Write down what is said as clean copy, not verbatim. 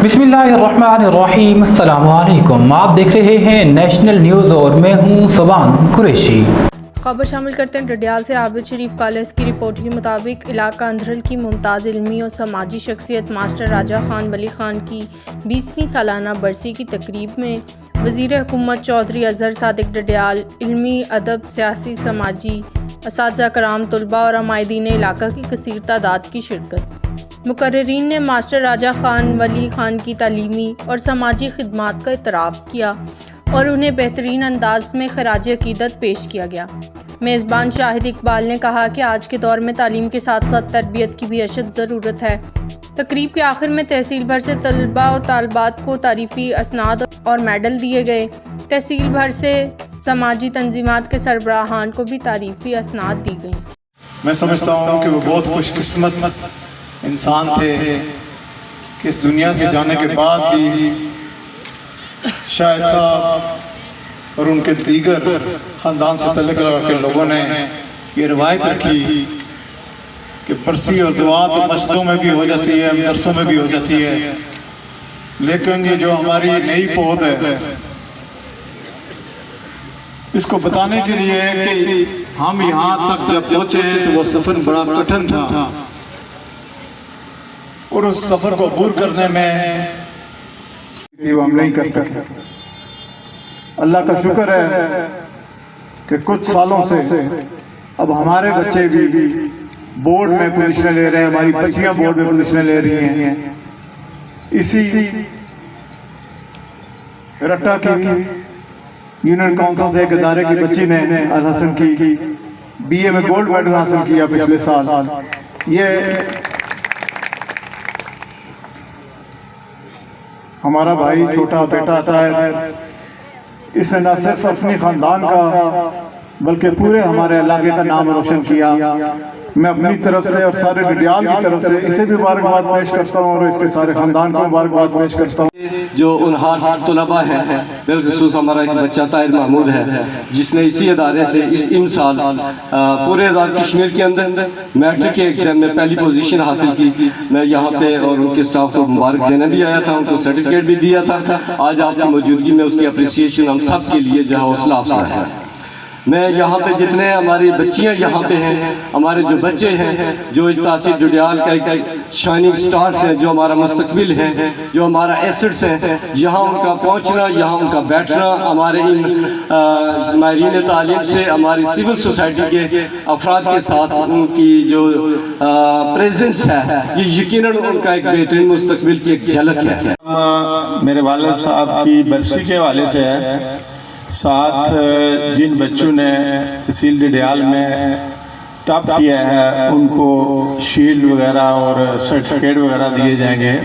बिस्मिल्लाहिर्रहमानिर्रहीम, अस्सलामुअलैकुम। आप देख रहे हैं नेशनल न्यूज़ और मैं हूं सुबान कुरैशी। खबर शामिल करते हैं डडियाल से। आबिद शरीफ कॉलेज की रिपोर्ट के मुताबिक इलाका अंधरल की मुमताज़ इल्मी और समाजी शख्सियत मास्टर राजा खान वली खान की 20वीं सालाना बरसी की तकरीब में वज़ीर हुकूमत चौधरी अजहर सादिक डडियाल, इल्मी, अदब, सियासी, समाजी, असातिज़ा कराम, तलबा और अमायदीन इलाका की कसीर तादाद की शिरकत। मुकर्रिरीन ने मास्टर राजा खान वली खान की तालीमी और समाजी खिदमात का इतराफ़ किया और उन्हें बेहतरीन अंदाज में खराज अकीदत पेश किया गया। मेज़बान शाहिद इकबाल ने कहा कि आज के दौर में तालीम के साथ साथ तरबियत की भी अशद ज़रूरत है। तकरीब के आखिर में तहसील भर से तलबा और तालबात को तारीफ़ी असनाद और मेडल दिए गए। तहसील भर से समाजी तंजीमात के सरबराहान को भी तारीफ़ी असनाद दी गई। मैं समझता हूँ कि वो बहुत खुशकिस्मत इंसान थे कि इस दुनिया से जाने के बाद भी शायद साहब और उनके दीगर ख़ानदान से तल्लुक़ के लोगों ने ये रवायत रखी कि बरसी और दुआ तो मस्जिदों में भी हो जाती है, मदरसों में भी हो जाती है, लेकिन ये जो हमारी नई पौध है इसको बताने के लिए कि हम यहाँ तक जब पहुँचे तो वो सफ़र बड़ा कठिन था और उस सफ़र को अबूर करने में वो हम नहीं कर सकते। अल्लाह का शुक्र है कि कुछ सालों से अब हमारे बच्चे भी बोर्ड में पोजीशनें ले रहे हैं, हमारी बच्चियां बोर्ड में पोजीशनें ले रही हैं। इसी रट्टा की यूनियन काउंसिल से एक इदारे की बच्ची ने अल हसन की बीए में गोल्ड मेडल हासिल किया पिछले साल। ये हमारा भाई छोटा बेटा आता है, इसने न सिर्फ अपने ख़ानदान का बल्कि पूरे हमारे इलाके का नाम रोशन किया। मैं अपनी तरफ से और सारे डडियाल की तरफ से इसे भी मुबारकबाद पेश करता हूँ और इसके सारे ख़ानदान को मुबारकबाद पेश करता हूँ। जो उनहार तलबा है, बिलखसूस हमारा एक बच्चा ताहिर महमूद है जिसने इसी अदारे से इन साल पूरे आज़ाद कश्मीर के अंदर मैट्रिक के एग्ज़ाम में पहली पोजीशन हासिल की। मैं यहाँ पे और उनके स्टाफ को मुबारक देने भी आया था, उनको सर्टिफिकेट भी दिया था। आज आपकी मौजूदगी में उसकी अप्रिसिएशन हम सब के लिए जो है हौसला अफजा है। मैं यहाँ पे जितने हमारी बच्चियाँ यहाँ पे हैं, हमारे जो बच्चे हैं, जो इस तहसील डडियाल का एक शाइनिंग स्टार्स हैं, जो हमारा मुस्तकबिल है, जो हमारा एसेट्स हैं, यहाँ उनका पहुँचना, यहाँ उनका बैठना, हमारे इन माहिरीन तालीम से हमारी सिविल सोसाइटी के अफराद के साथ उनकी जो प्रेजेंस है, ये यकीनन उनका एक बेहतरीन मुस्तकबिल की एक झलक है। मेरे वालिद साहब की बरसी के हवाले से है, साथ जिन बच्चों ने तहसील डडियाल में टॉप किया है उनको शील्ड वगैरह और सर्टिफिकेट वगैरह दिए जाएंगे।